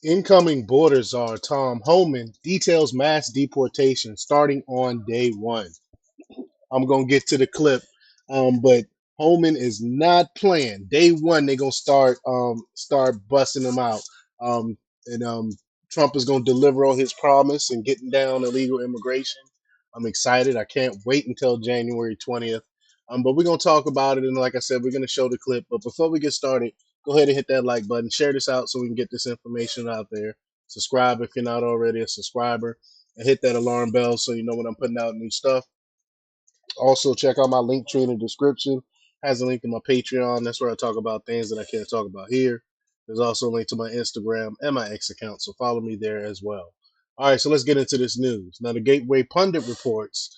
Incoming border czar Tom Homan details mass deportation starting on day one. I'm gonna get to the clip, but Homan is not playing. Day one, they're gonna start busting them out, and Trump is gonna deliver on his promise and getting down illegal immigration. I'm excited. I can't wait until January 20th. But we're gonna talk about it, and like I said, we're gonna show the clip. But before we get started, go ahead and hit that like button, share this out so we can get this information out there. Subscribe if you're not already a subscriber, and hit that alarm bell so you know when I'm putting out new stuff. Also, check out my link tree in the description. Has a link to my Patreon. That's where I talk about things that I can't talk about here. There's also a link to my Instagram and my X account, so follow me there as well. All right, so let's get into this news. Now, the Gateway Pundit reports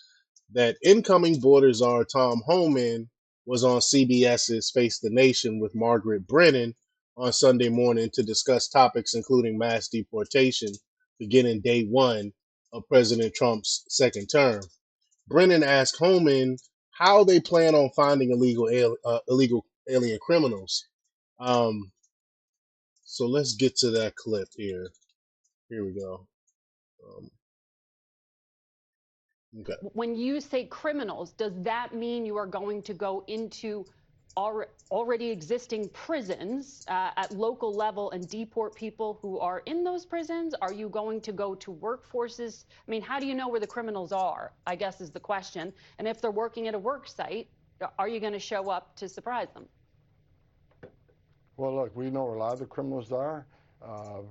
that incoming border czar Tom Homan was on CBS's Face the Nation with Margaret Brennan on Sunday morning to discuss topics including mass deportation beginning day one of President Trump's second term. Brennan asked Homan how they plan on finding illegal alien criminals. Um, so let's get to that clip here. Here we go. Um, okay. When you say criminals, does that mean you are going to go into already existing prisons at local level and deport people who are in those prisons? Are you going to go to workforces? I mean, how do you know where the criminals are, I guess is the question. And if they're working at a work site, are you going to show up to surprise them? Well, look, we know where a lot of the criminals are. Uh,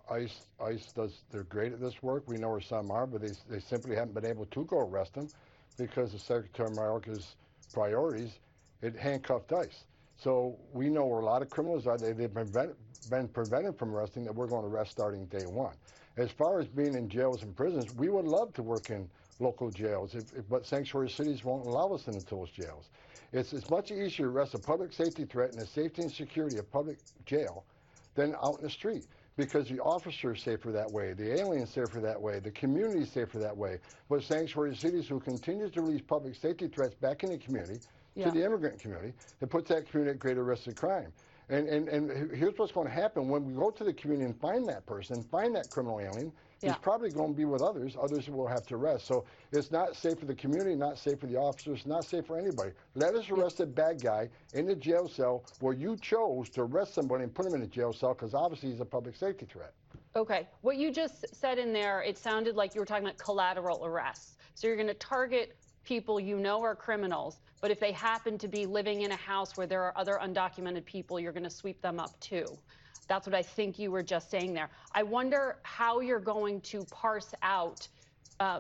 ICE they're great at this work. We know where some are, but they simply haven't been able to go arrest them because the Secretary of America's priorities, it handcuffed ICE. So we know where a lot of criminals are. They've been prevented from arresting that we're going to arrest starting day one. As far as being in jails and prisons, we would love to work in local jails, but sanctuary cities won't allow us into those jails. It's much easier to arrest a public safety threat and the safety and security of public jail than out in the street because the officers safer that way, the aliens safer that way, the community safer that way. But sanctuary cities who continue to release public safety threats back in the community to the immigrant community, it puts that community at greater risk of crime. And here's what's going to happen when we go to the community and find that person, find that criminal alien, he's probably going to be with others will have to arrest. So it's not safe for the community, not safe for the officers, not safe for anybody. Let us arrest a bad guy in the jail cell where you chose to arrest somebody and put him in a jail cell because obviously he's a public safety threat. Okay, what you just said in there, it sounded like you were talking about collateral arrests. So you're going to target people you know are criminals, but if they happen to be living in a house where there are other undocumented people, you're going to sweep them up too. That's what I think you were just saying there. I wonder how you're going to parse out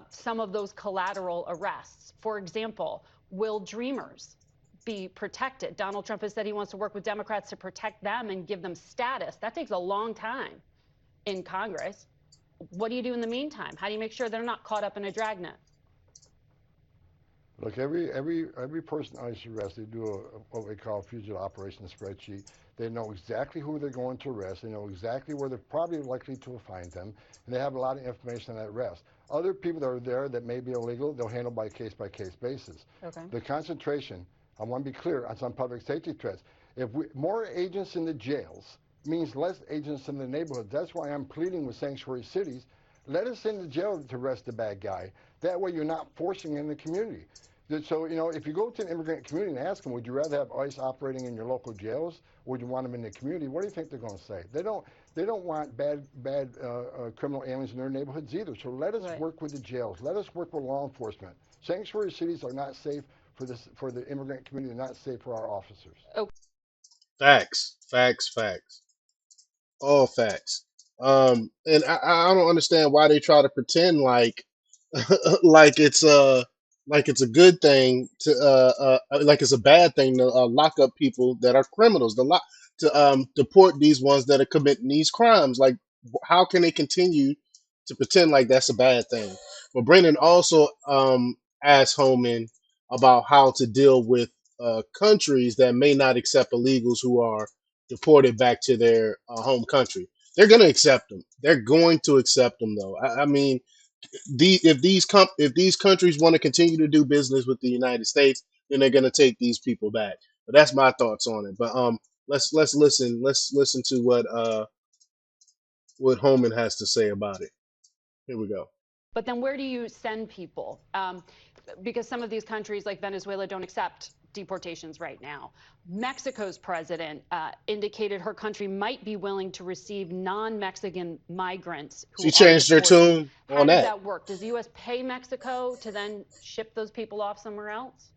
some of those collateral arrests. For example, will dreamers be protected? Donald Trump has said he wants to work with Democrats to protect them and give them status. That takes a long time in Congress. What do you do in the meantime? How do you make sure they're not caught up in a dragnet? Look, every person ICE arrests, they do what we call a fugitive operations spreadsheet. They know exactly who they're going to arrest. They know exactly where they're probably likely to find them, and they have a lot of information on that arrest. Other people that are there that may be illegal, they'll handle by case basis. Okay. The concentration, I want to be clear on some public safety threats. If more agents in the jails means less agents in the neighborhoods. That's why I'm pleading with sanctuary cities. Let us in the jail to arrest the bad guy. That way you're not forcing in the community. So, if you go to an immigrant community and ask them, would you rather have ICE operating in your local jails, or would you want them in the community? What do you think they're going to say? They don't want bad criminal aliens in their neighborhoods either. So let us work with the jails. Let us work with law enforcement. Sanctuary cities are not safe for the immigrant community. They're not safe for our officers. Okay. Facts. All facts. And I don't understand why they try to pretend like like it's a good thing to like it's a bad thing to lock up people that are criminals, to deport these ones that are committing these crimes. Like, how can they continue to pretend like that's a bad thing? But Brendan also asked Homan about how to deal with countries that may not accept illegals who are deported back to their home country. They're going to accept them. They're going to accept them, though. I mean, if these countries want to continue to do business with the United States, then they're going to take these people back. But that's my thoughts on it. But let's listen to what what Homan has to say about it. Here we go. But then where do you send people? Because some of these countries like Venezuela don't accept deportations right now. Mexico's president indicated her country might be willing to receive non-Mexican migrants She who are changed her deported. tune How on does that. that work? Does the U.S. pay Mexico to then ship those people off somewhere else?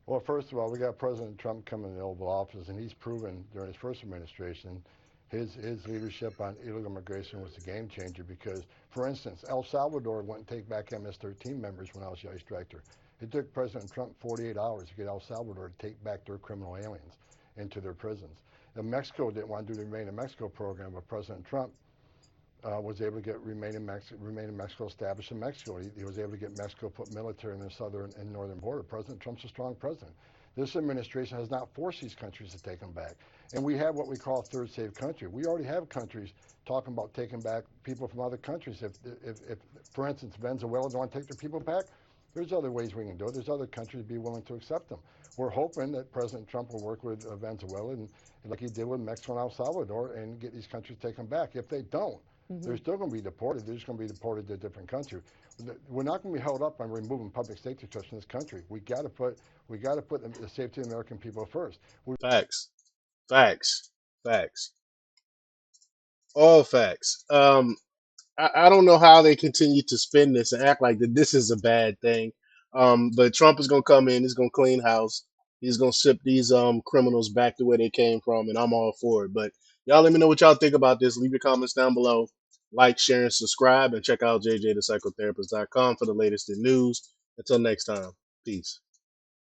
Well, first of all, we got President Trump coming in the Oval Office, and he's proven during his first administration his leadership on illegal immigration was a game changer because, for instance, El Salvador wouldn't take back MS-13 members when I was the ICE director. It took President Trump 48 hours to get El Salvador to take back their criminal aliens into their prisons. And Mexico didn't want to do the Remain in Mexico program, but President Trump was able to get remain in Mexico established in Mexico. He was able to get Mexico put military in the southern and northern border. President Trump's a strong president. This administration has not forced these countries to take them back. And we have what we call a third safe country. We already have countries talking about taking back people from other countries. If for instance, Venezuela don't want to take their people back, there's other ways we can do it. There's other countries be willing to accept them. We're hoping that President Trump will work with Venezuela and like he did with Mexico and El Salvador and get these countries taken back. If they don't, they're still going to be deported. They're just going to be deported to a different country. We're not going to be held up on removing public safety trust in this country. We got to put the safety of the American people first. Facts, facts, facts, all facts. I don't know how they continue to spin this and act like that this is a bad thing. But Trump is gonna come in. He's gonna clean house. He's gonna ship these criminals back to where they came from, and I'm all for it. But y'all, let me know what y'all think about this. Leave your comments down below. Like, share, and subscribe, and check out jjthepsychotherapist.com for the latest in news. Until next time, peace.